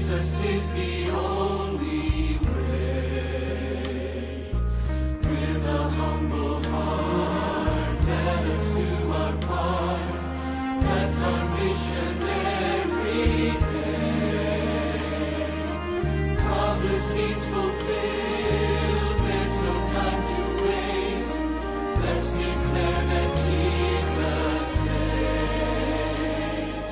Jesus is the only way. With a humble heart, let us do our part. That's our mission every day. Prophecies fulfilled, there's no time to waste. Let's declare that Jesus saves.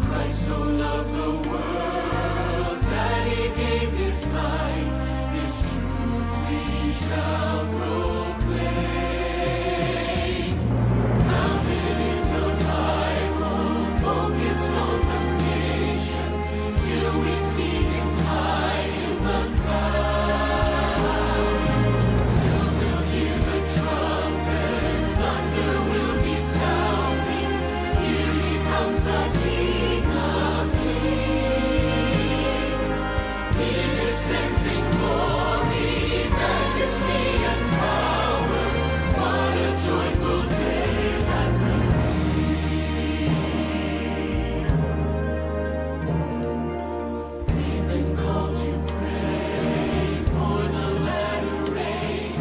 Christ so loved the world that he gave his life. This truth we shall proclaim. Grounded in the Bible, focused on the mission, till we see him high in the clouds. Soon we'll hear the trumpets, thunder will be sounding. Here he comes, the King of Kings. He descends in glory, majesty, and power. What a joyful day that will be. We've been called to pray for the latter rain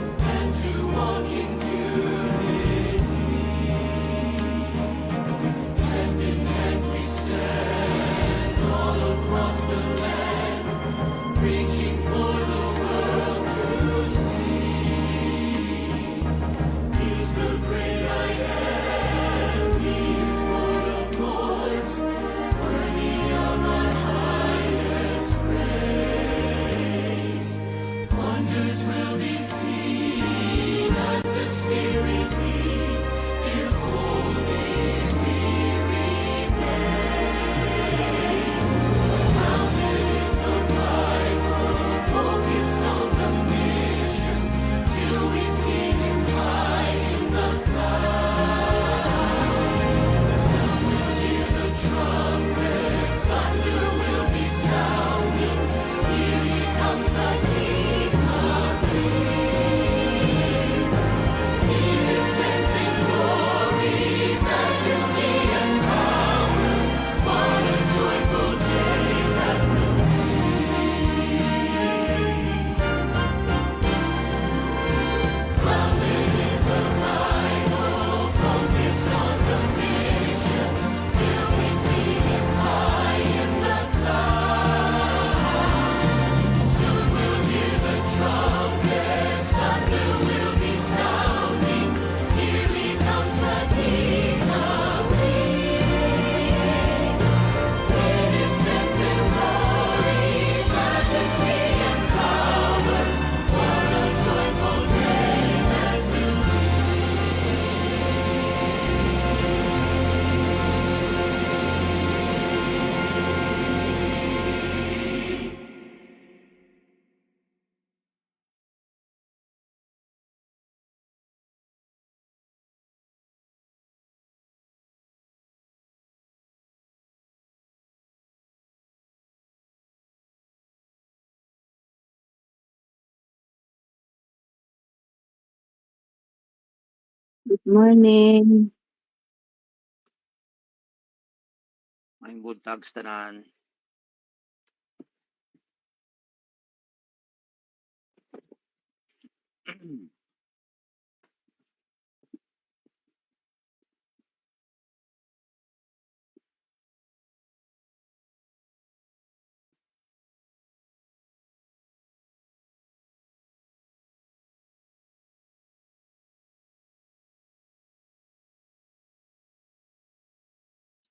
and to walk in unity. Hand in hand we stand all across the land, reaching for the world to see. He's the great I am, he is Lord of lords, worthy of our highest praise. Wonders will be seen as the Spirit leads, if only we remain. Grounded in the Bible, focused on the mission, till we see him high in the clouds. Soon we'll hear the trumpets, thunder will be sounding. Here he comes, the King of Kings. He descends in glory, majesty, and power. What a joyful day that will be. Grounded in the Bible, focused on the mission, till we see him high in the clouds. Soon we'll hear the trumpets, thunder will be sounding. Here he comes, the King of Kings. He descends in glory, majesty, and power. What a joyful day that will be. Good morning. Maayong buntag sa tanan.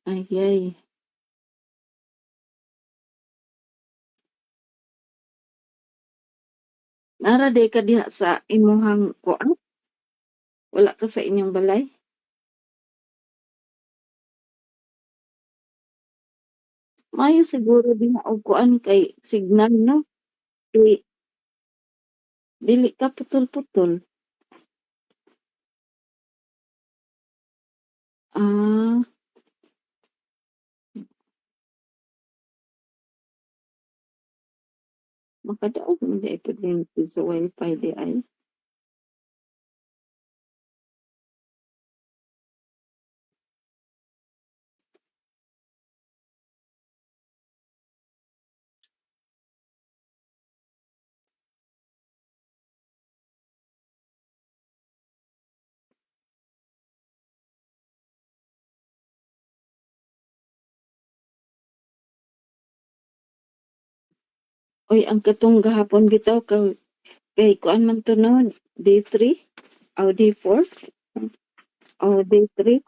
Ayay. Nara day ka diha sa imuhang kuan? Wala ka sa inyong balay? Mayo siguro diha og kuan kay signal no? Di, dili ka putol-putol. Ah, makadaog mo di ito din sa wifi di ay. Oy, ang katong gahapon bitaw kay kuan man to no, day 3 o day 4 o day 3.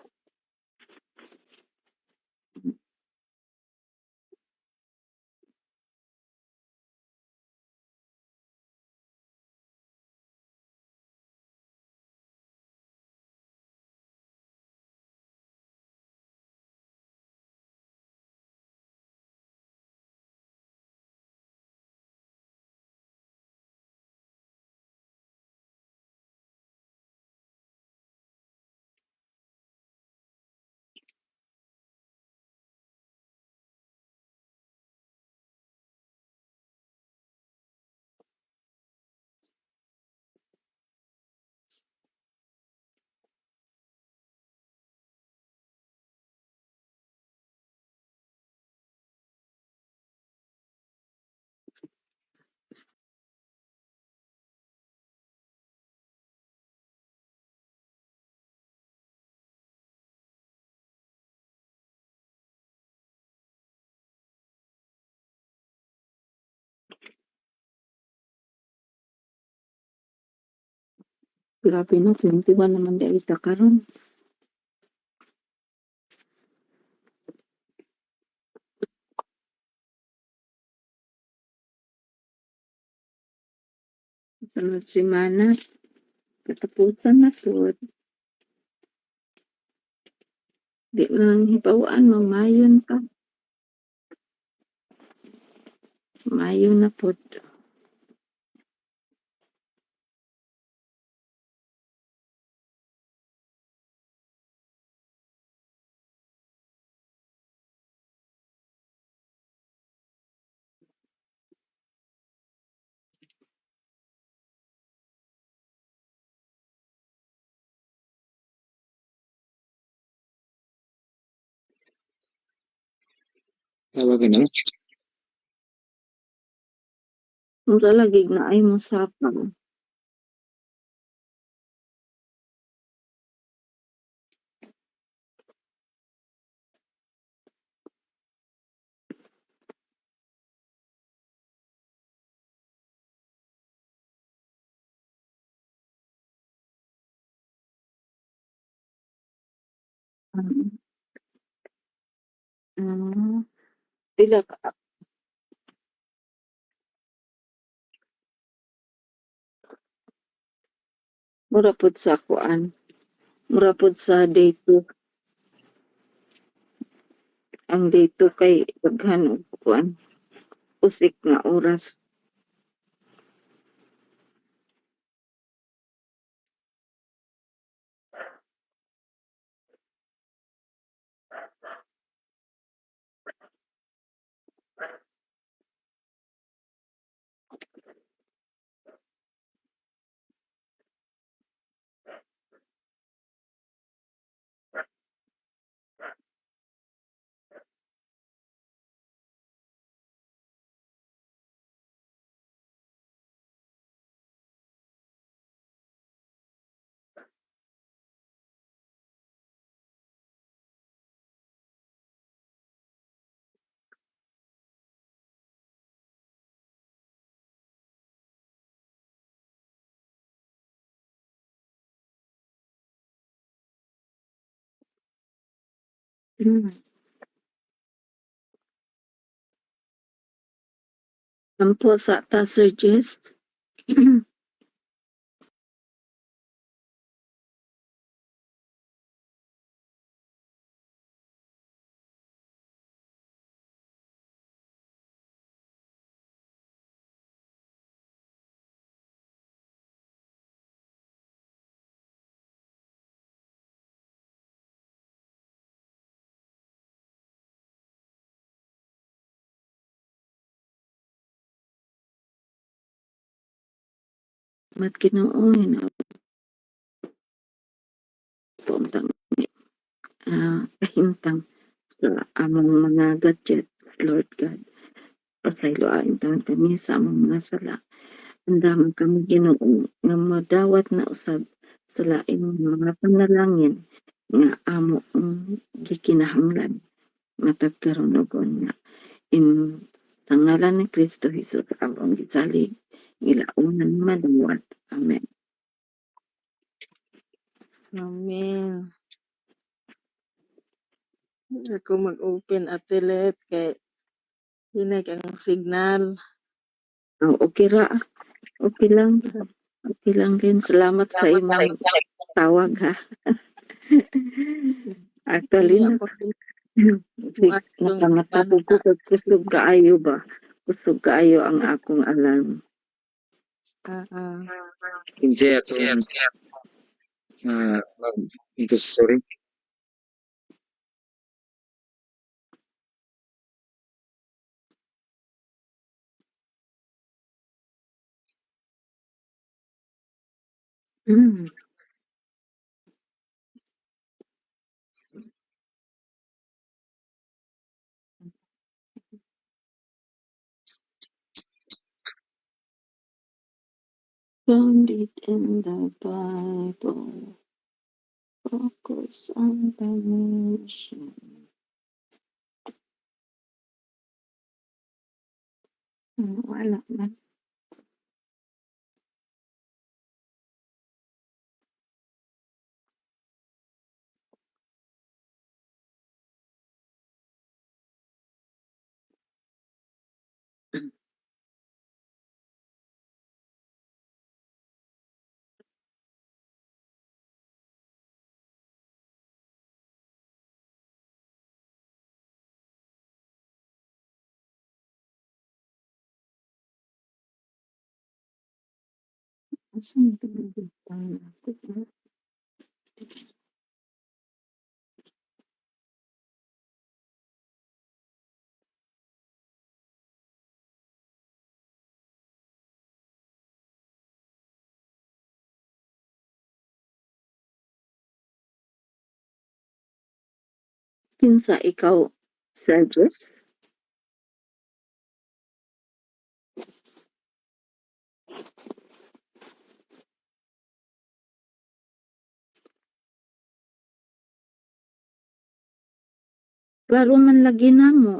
Grabe no, 21 naman di kita karon. Sunod semana, katapusan na to. Di na lang hibawaan, mamayon pa. Mayo na po. Tawagan na. Mura lagi na ay mo sapang. Ah, pila ka mura pud sa kuan. Mura pud sa day 2. Ang day 2 kay daghan og kuan. Usik nga oras. Hmm. Ampo sa ta suggest. Mat Ginoo na puntang kahimtang sa among mga gadget, Lord God. Pasayloain taon kami sa among mga sala. Andaman kami Ginoo nga madawat na usab sa laing mga panalangin nga amo gikinahanglan nga tagkaroon og nga in Sa ngalan ni Kristo Jesus among gisalig gilaunan madawat. Amen. Amen. Ako mag-open atelet kay hinay kang signal. Oh, okay ra. Okay lang. Okay lang din. Salamat sa imong tawag ha. Actually, Iya pa ko nakangatapog ko kay kusog kaayo ba? Kusog kaayo ang akong alarm. Kinsay ato sorry. Mm. Found it in the Bible. Focus on the mission. Wala man. Asan ito nagpuntahan ako? Kinsa ikaw, Sergius? Klaro man lagi namo.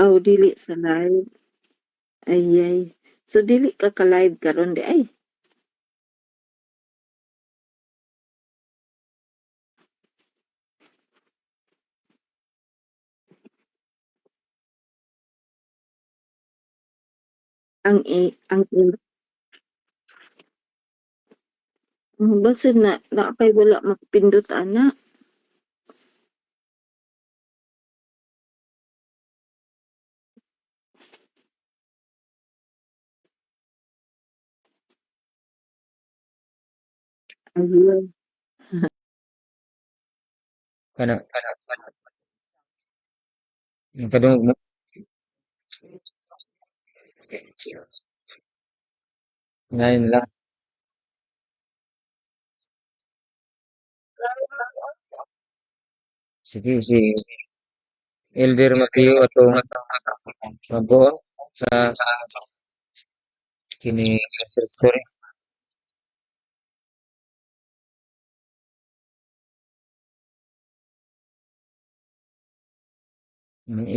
Aw dili sa live. Ay. So dili ka ka-live karon di ay. Basta na kay wala mapindot ana. Ayun. Kana yung kadungog mo. Ngayon lang. Sige, si Elder Mateo atong mabuo sa kini sorry.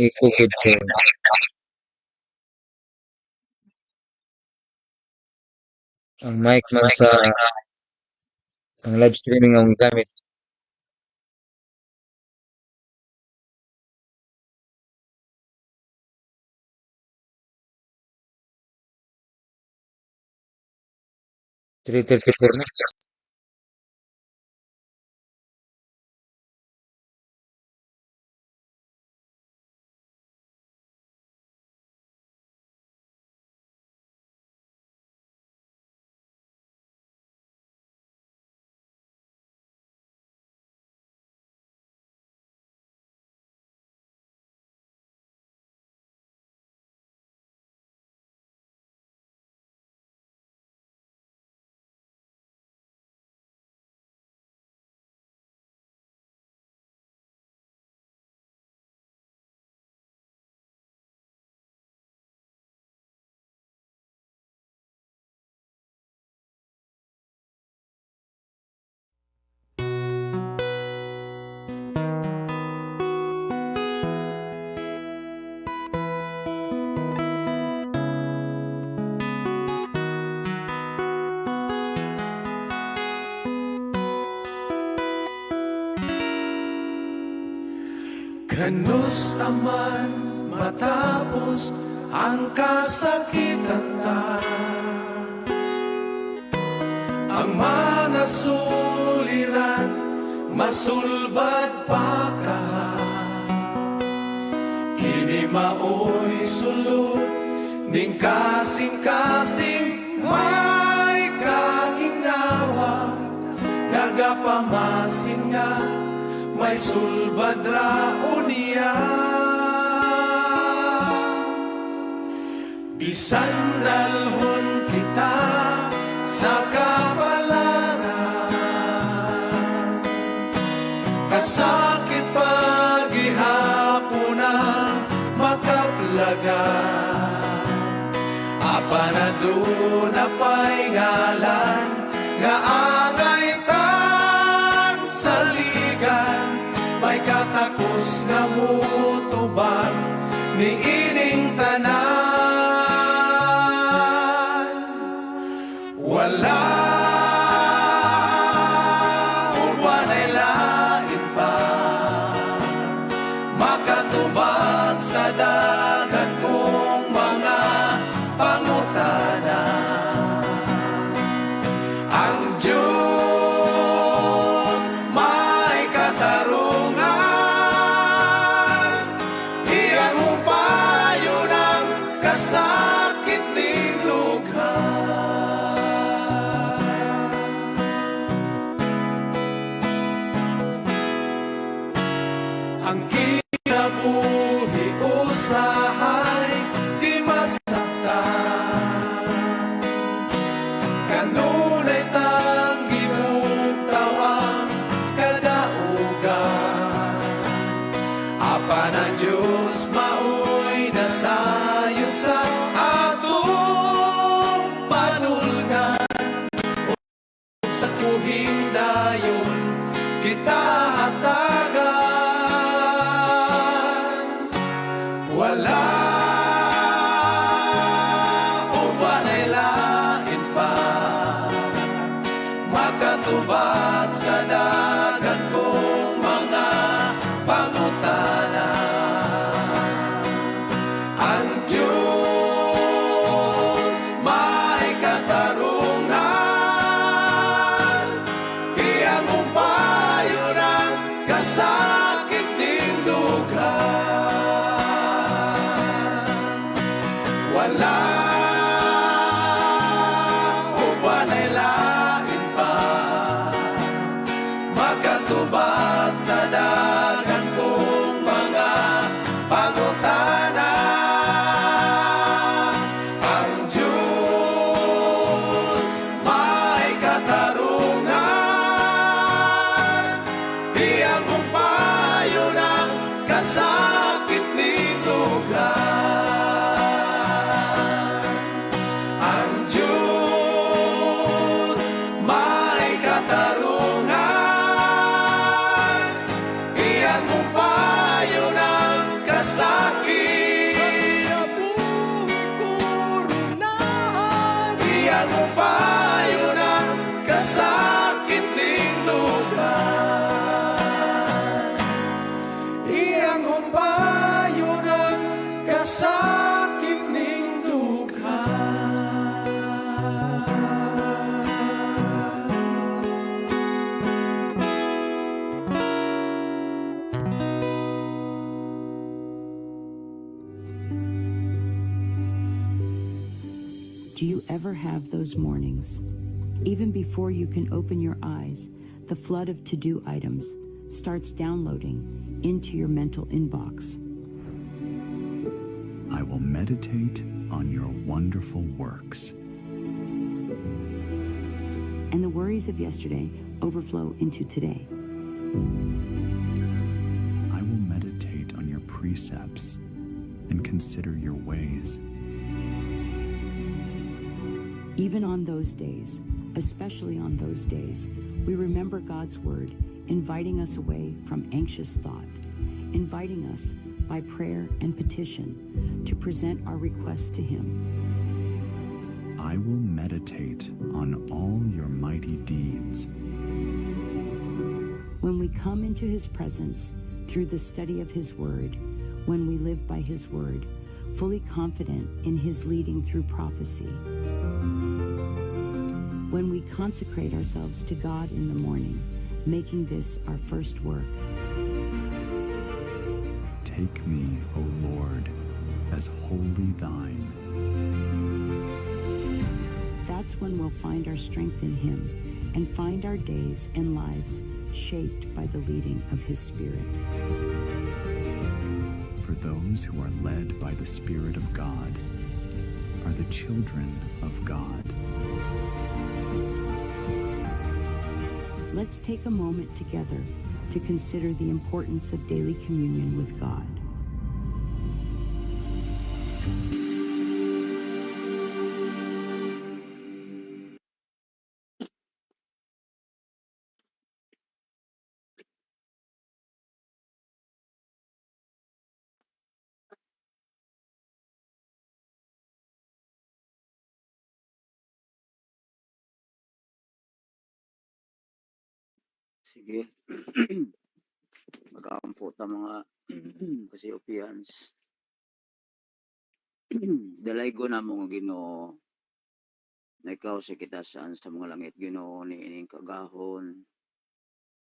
Iko gid kay ang mic man sa ang live streaming ang gamit. Twitter na. Kanusta man matapos ang kasakitan ta, ang mga suliran masulbad pa ka. Kini maoy sulod ning kasing-kasing may kagingawa, nagapamasin nga may sulbad raon niya. Bisan dalhon kita sa kapalaran, kasakit paghihapon ang makaplagan. Apa na doon na pa'y ngalan nga angay tang saligan, may katakos nga mutubang ni ining tanan. Wala uwanay lain pa makatubag sa dagan kong mga pangutana. Ang Diyos may katarungan, iyang upayo ng kasakit ning lugha. Ang kinabuhi usahay di masaktan, kanunay tanggi mugtawang kadaugan. Apa na Diyos maoy nasayon sa atong panulngan, sa tuwing dayon kita hatagan. Wala uwanay lain pa makatubag sa dagan kong mga pangutana. Ang Diyos may katarungan, iyang umpayo ng kasakit ning dugha. Wala uwanay lain pa makatubag sa dagan kong mga pangutana. Ang Diyos may katarungan, iyang umpayo ng kasakit ning dugha. Ang Diyos may katarungan, iyang umpayo ng kasakit. Iyang umpayo ng kasakit ning lugha. Iyang umpayo ng kasakit ning dugha. Do you ever have those mornings? Even before you can open your eyes, the flood of to-do items starts downloading into your mental inbox. I will meditate on your wonderful works. And the worries of yesterday overflow into today. I will meditate on your precepts and consider your ways. Even on those days, especially on those days, we remember God's word inviting us away from anxious thought, inviting us by prayer and petition to present our requests to Him. I will meditate on all your mighty deeds. When we come into His presence, through the study of His Word, when we live by His Word, fully confident in His leading through prophecy. When we consecrate ourselves to God in the morning, making this our first work. Take me, O Lord, as wholly thine. That's when we'll find our strength in Him and find our days and lives shaped by the leading of His Spirit. For those who are led by the Spirit of God are the children of God. Let's take a moment together to consider the importance of daily communion with God. Sige. Mag-aampo ta mga Kasiopians. Dalaygo na mo nga Ginoo na ikaw sa kitasan sa mga langit Ginoo ni ining kagahon.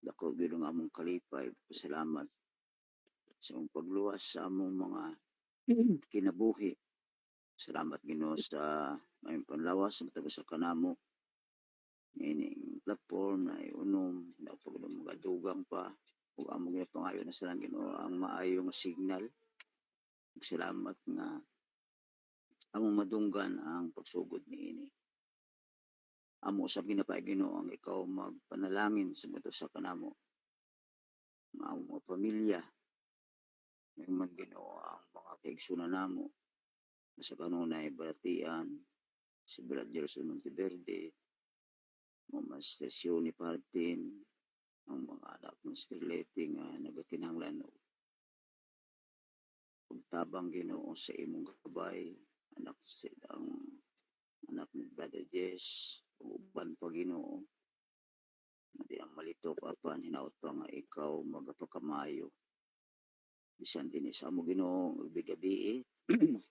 Dako gyud nga among kalipay. Salamat sa imong pagluwas sa among mga kinabuhi. Salamat Ginoo sa may panlawas sa matag sa kanamo. Ining platform na iunom na pagdong mga dugang pa ug among pangayo na sa Ginoo ang maayo nga signal. Salamat nga among madunggan ang pagsugod niini. Amo usab ginapay Ginoo ang ikaw magpanalangin sa mga sa kanamo. Ang among mga pamilya, man Ginoo ang mga kaigsunan namo sa kanunay Balatian, si Brad Jerson Monteverde, mga Master ni Partin, ang mga anak ng Stilete nga nagakinahanglan og pagtabang Ginoo sa imong gabay, anak ang anak ni Brother Jess, uban pa Ginoo. Hindi ang malito apan hinaot pa nga ikaw magapakamayo. Bisan din sa amo Ginoo bigabi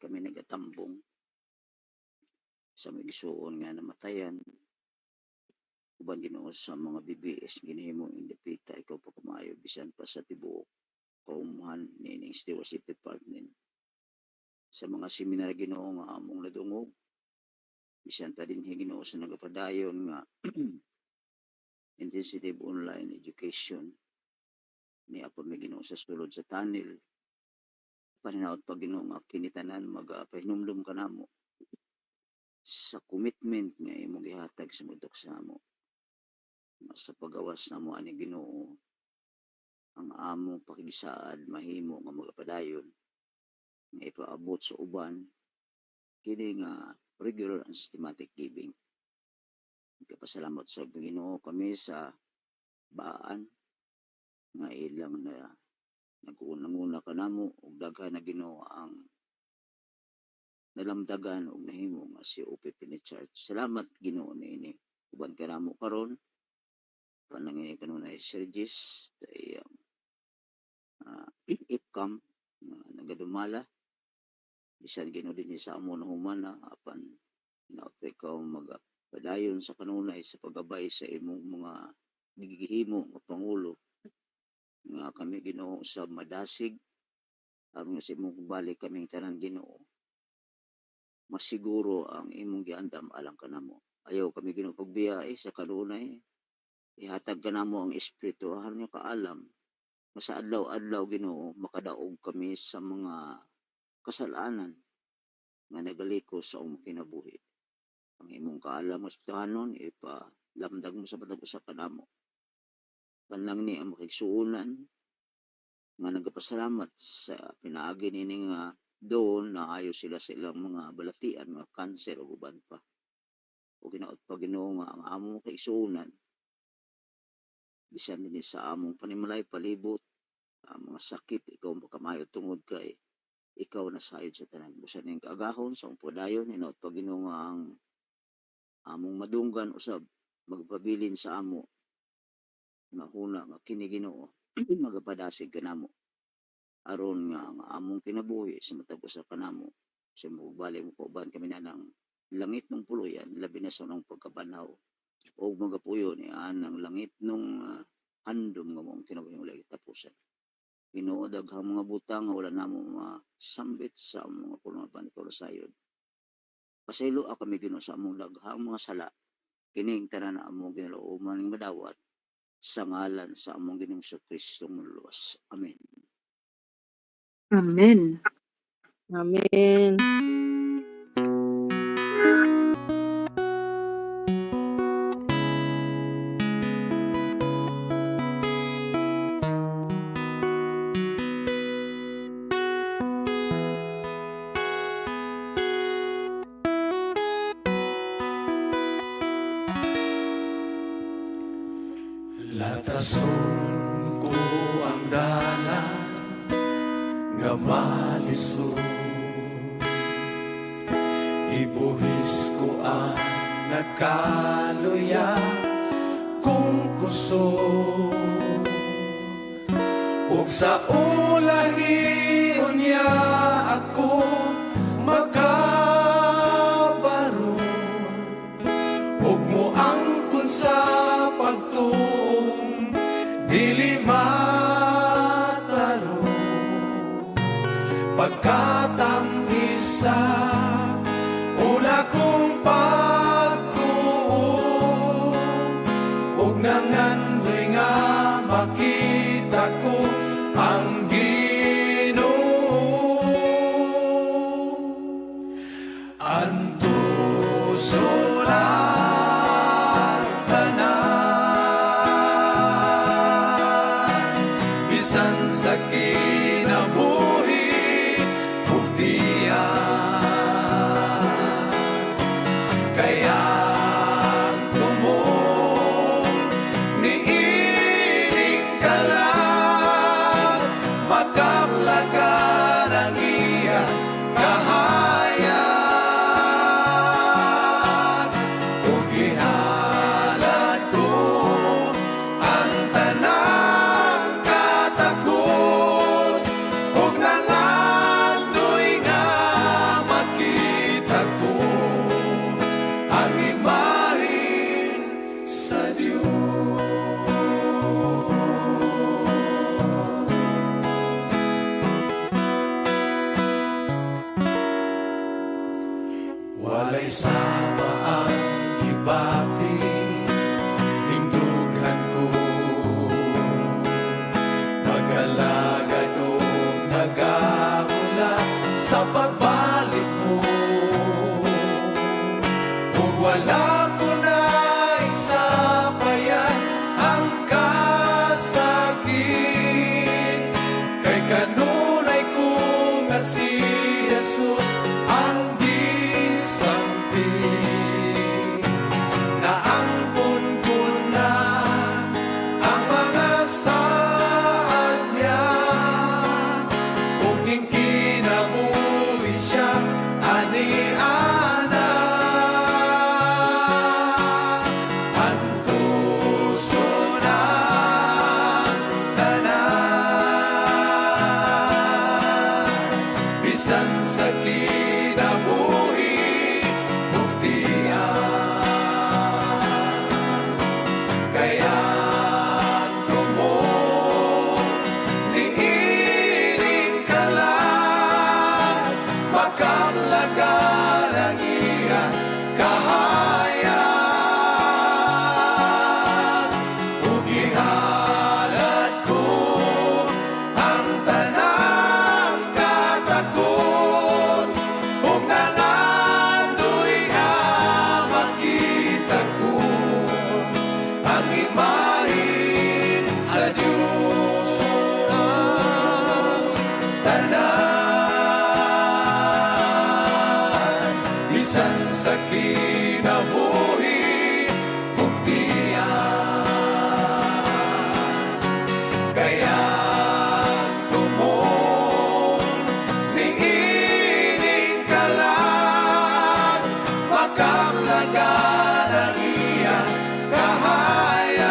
kami nagatambong sa may gisuon nga namatayan. Uban Ginoo sa mga BBS ginhimo indepita ikaw pa kumayo bisan pa sa tibuok kaumuhan nining stewardship department. Sa mga seminar Ginoo nga among nadungog bisan pa din Ginoo sa nagapadayon nga intensive online education ni apo may Ginoo sa sulod sa tunnel. Paninaot pa Ginoo nga kinitanan magapahinumdum kanamo sa commitment nga imong gihatag sa mudok sa amo. Sa pagawas namo ani Ginoo ang among pakigisaad mahimo nga magapadayon nga ipaabot sa uban kini nga regular and systematic giving. Nagpasalamat sa Ginoo kami sa baan nga ilang na nag-unang-una kanamo ug daghan na Ginoo ang nalamdagan og nahimo nga si OPP ni Church. Salamat Ginoo niini. Uban kanamo karon panangin kanunay Sergis tay ipcam nagadumala bisan Ginoo din sa amo na humana apan naoy ikaw magpadayon sa kanunay sa paggabay sa imong mga gigihimo nga pangulo nga kami Ginoo sa madasig aron sa imong balik kaming tanan Ginoo masiguro ang imong giandam alang kanamo. Ayaw kami Ginoo pagbiyay sa kanunay ihatag kanamo ang espiritu aron nga kaalam sa adlaw-adlaw Ginoo makadaog kami sa mga kasalanan nga nagaliko sa among kinabuhi. Ang imong kaalam espirituhanon ipalamdag mo sa matag usa kanamo. Panlang ni ang makigsuonan nga nagapasalamat sa pinaagi nini nga doon na ayo sila sa ilang mga balatian mga kanser o uban pa. O ginaot pa Ginoo nga ang among kaigsuonan bisan din sa among panimalay palibot ang mga sakit ikaw makamayo tungod kay ikaw na sayod sa tanan bisan ning kaagahon sa padayon hinaot pa Ginoo nga ang among madunggan usab magpabilin sa amo nga huna nga kini Ginoo magapadasig kanamo aron nga ang among kinabuhi sa matag usa ka namo sa mobali mo kauban kami na ng langit ng puluyan labi na sa unang pagkabanhaw o magapuyo ni ang langit nung handom nga mong kinabuhi mo lagi tapusan. Ginoo daghang mga butang nga wala namo masambit sa mga pulong panitulo sayod. Pasaylo kami Ginoo sa among daghang mga sala kining tanan na among ginalooban ning madawat sa ngalan sa among Ginoong Kristo luwas. Amen. Amen. Amen. Latason ko ang dalan nga malisod, ibuhis ko ang nakaluya kung kusog, ug sa ulahi unya ako makabaro, ug moangkon sa pagtuong dili mataro, pagkatamisa ula kong pagtuo, ug nangandoy nga makita ko ang Ginoo. Antuson ang tanan, bisan sa kinabuhi ug tiyan, kaya tumong niining ka lang, makaplagan ang iyang kahayag, ug ihalad ko ang tanang katakos, ug nangandoy nga makita ko ang imahen sa Diyos. Walay sama ang ibati, hindughan ko mag-alagad o nag-aula sa pagbalik mo, kung wala ko na iksapayan ang kasakit, kay kanunay ko nga si Jesus ang gisampit, naampun ko na ang mga saan niya, kung ning kinabuhi siya ani-ana. Antuson ang tanan, bisan sa kinabuhi ug tiyan, kaya tumong niining ka lang, makamlagan ang iyang kahayag, ug ihalad ko ang tanang katakos, ug nangandoy nga makita ko ang imahen sa Diyos. Ang tanan, bisan sa kinabuhi ug tiyan, kaya tumong niining ka lang, makamlagan ang iyang kahayag,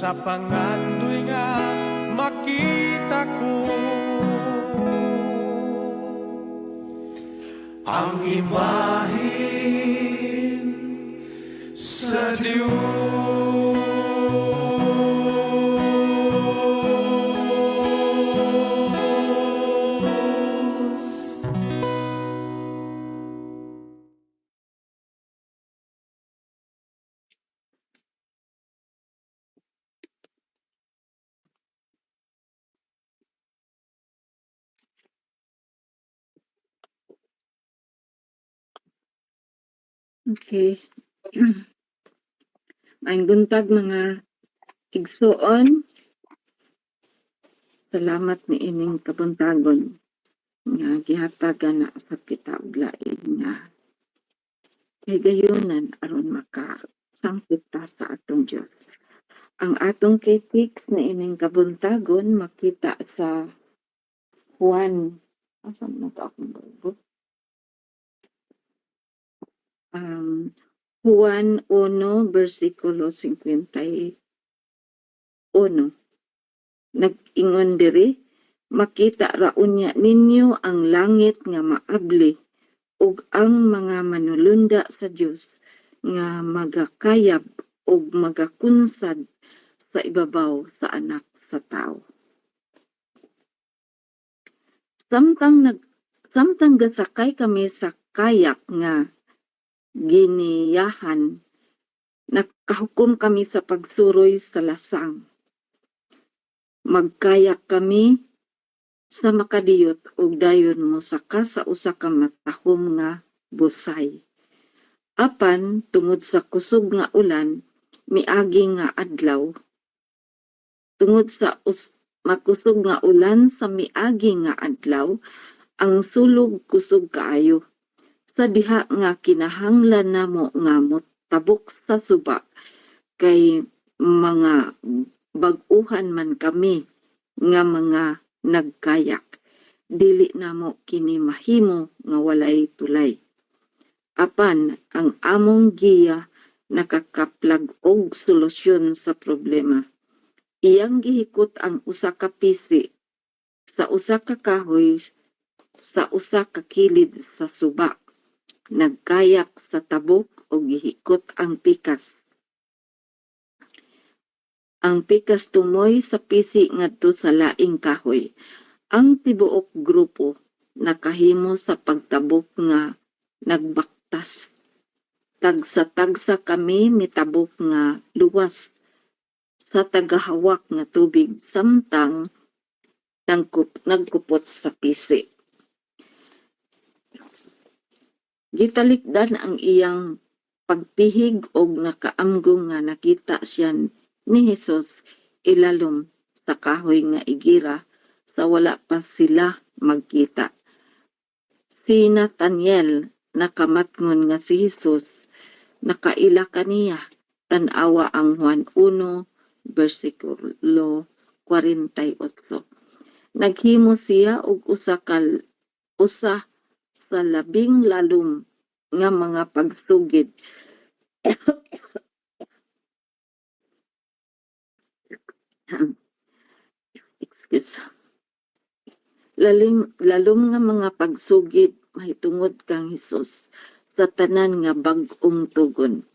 sa pangandoy nga makita ko ang imahen sa Diyos. Okay. Maayong buntag mga igsuon. Salamat ni ining kabuntagon nga gihatagan na sa kita ug lain nga higayonan aron makasangkit ta sa atong Dios. Ang atong kritik na ining kabuntagon makita sa Juan. Asan na to akong Bible? Juan 1 versikulo 51. Nag-ingon diri, makita raunya ninyo ang langit nga maabli ug ang mga manulunda sa Dios nga magakayab ug magakunsad sa ibabaw sa anak sa tao. Samtang gasakay kami sa kayak nga giniyahan, nakahukom kami sa pagsuroy sa lasang. Magkayak kami sa makadiyot ug dayon mosaka sa usa ka matahom nga busay. Apan tungod sa kusog nga ulan, miagi nga adlaw. Tungod sa makusog nga ulan sa miagi nga adlaw, ang sulog kusog kaayo. Sa diha nga kinahanglan namo nga motabok sa suba kay mga bag-uhan man kami nga mga nagkayak. Dili namo kini mahimo nga walay tulay. Apan ang among giya nakakaplag og solusyon sa problema. Iyang gihikot ang usa ka pisi sa usa ka kahoy sa usa ka kilid sa suba. Nagkayak sa tabok o gihikot ang pikas. Ang pikas tumoy sa pisi ngadto sa laing kahoy. Ang tibuok grupo nakahimo sa pagtabok nga nagbaktas. Tagsa-tagsa kami mitabok nga luwas sa tagahawak nga tubig samtang nagkupot sa pisi. Gitalikdan ang iyang pagpihig og nakaamgong nga nakita siya ni Jesus ilalom sa kahoy nga igira sa wala pa sila magkita. Si Nathaniel nakamatngon nga si Jesus nakaila kaniya. Tan-awa ang Juan 1 versikulo 48. Naghimo siya og usa sa labing lalom nga mga pagsugid. Lalom nga mga pagsugid mahitungod kang Hesus sa tanan nga bag-ong tugon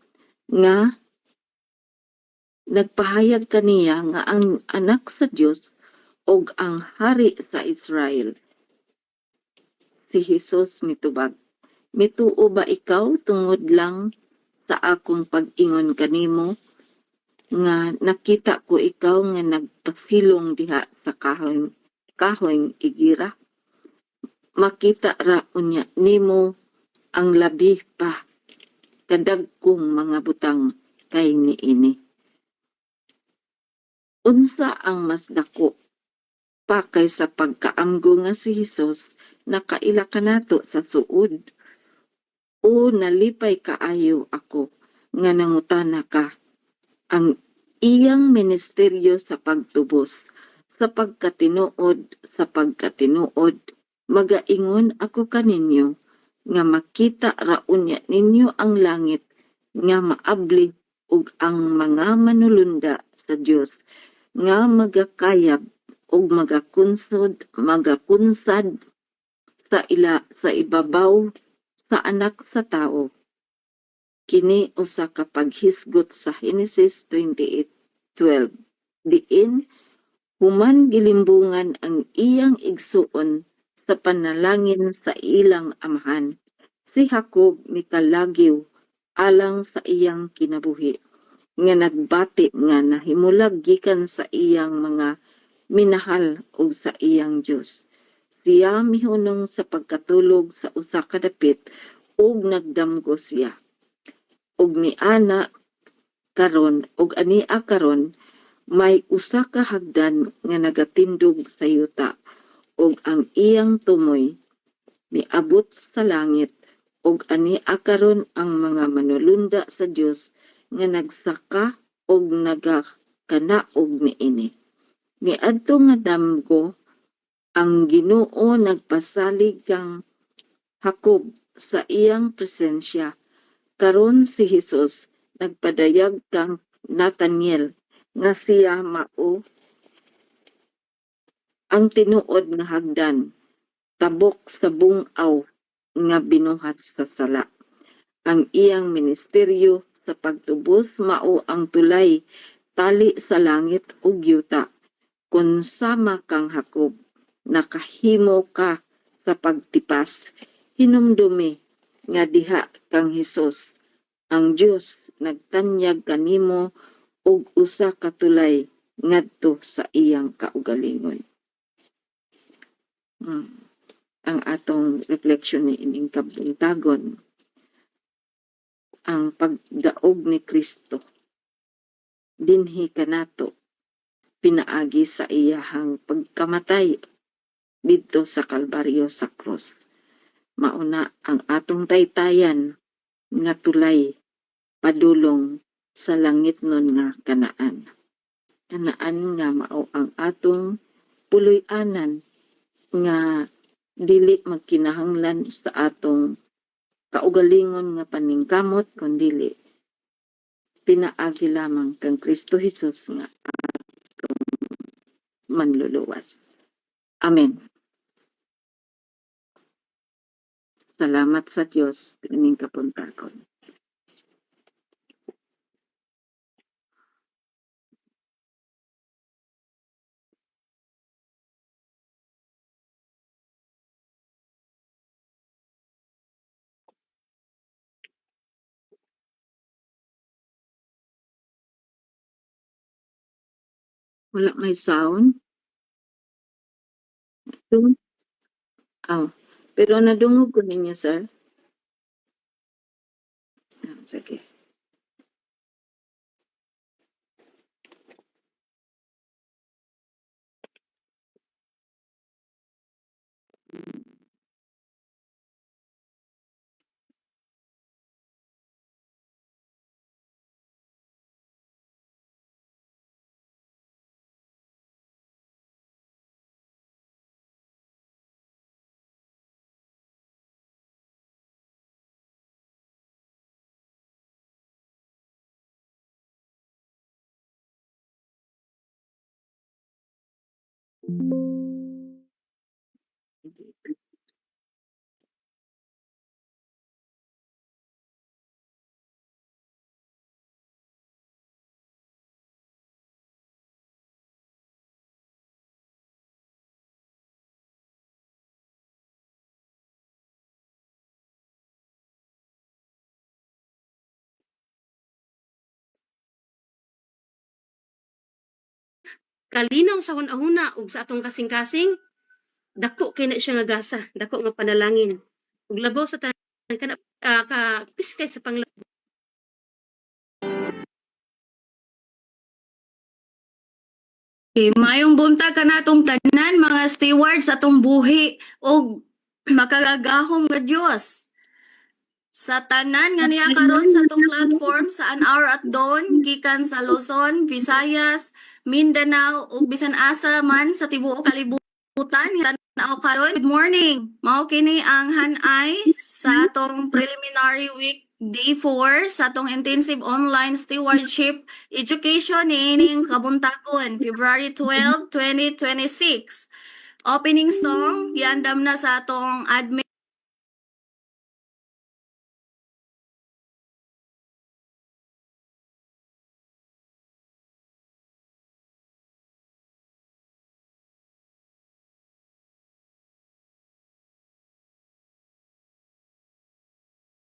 nga nagpahayag kaniya nga ang anak sa Dios og ang hari sa Israel si Hesus mitubag. Mituo ba ikaw tungod lang sa akong pag-ingon kanimo nga nakita ko ikaw nga nagpasilong diha sa kahoy igira? Makita ra unya nimo ang labi pa kadagkong mga butang kay niini. Unsa ang mas dako pa kaysa pagkaamgo nga si Hesus nakaila kanato sa suod? O nalipay kaayo ako nga nangutana ka ang iyang ministeryo sa pagtubos sa pagkatinuod magaingon ako kaninyo nga makita ra unya ninyo ang langit nga maabli ug ang mga manulunda sa Dios nga magakayab ug magakunsad sa ibabaw sa anak sa tao. Kini usa ka paghisgot sa Genesis 28:12. Diin human gilimbungan ang iyang igsuon sa panalangin sa ilang amahan. Si Jacob mikalagiw alang sa iyang kinabuhi nga nagbati nga nahimulag gikan sa iyang mga minahal ug sa iyang Dios. Siya mihunong sa pagkatulog sa usa ka dapit ug nagdamgo siya. Ug ania karon may usa ka hagdan nga nagatindog sa yuta ug ang iyang tumoy miabot sa langit ug ania karon ang mga manulunda sa Dios nga nagsaka ug nagakanaog niini. Niadto nga damgo ang Ginoo nagpasalig kang Jacob sa iyang presensya. Karon si Jesus nagpadayag kang Nathaniel nga siya mao ang tinuod nga hagdan, tabok sa bung-aw nga binuhat sa sala. Ang iyang ministeryo sa pagtubos mao ang tulay tali sa langit ug yuta. Kung sama kang Jacob, nakahimo ka sa pagtipas, hinumdumi nga diha kang Hesus. Ang Dios nagtanyag kanimo og usa ka tulay ngadto sa iyang kaugalingon. Ang atong reflection ni ining kabuntagon, ang pagdaog ni Kristo dinhi kanato pinaagi sa iyahang pagkamatay didto sa Kalbaryo sa krus. Mauna ang atong taytayan nga tulay padulong sa langit nun nga kanaan. Kanaan nga mao ang atong puloy-anan nga dili magkinahanglan sa atong kaugalingon nga paningkamot kundi pinaagi lamang kang Kristo Jesus nga atong manluluwas. Amen. Salamat sa Dios kining kapuntagon. Wala may sound. Pero nadungog ko ninyo, sir. Sige. Kalinaw sa hunahuna ug sa atong kasing-kasing, dako kay na siya nga gasa, dako nga panalangin. Ug labaw sa tanan kana piskay sa panglaban. Mayong buntag kanatong tanan mga stewards atong buhi og makagagahom nga Dios. Sa tanan nga niya karon sa atong platform sa An Hour at Dawn gikan sa Luzon, Visayas, Mindanao ug bisan asa man sa tibuok kalibutan karon. Good morning. Mao kini ang hanay sa atong preliminary week day 4 sa atong intensive online stewardship education niining kabuntagon February 12, 2026. Opening song giandam na sa atong admin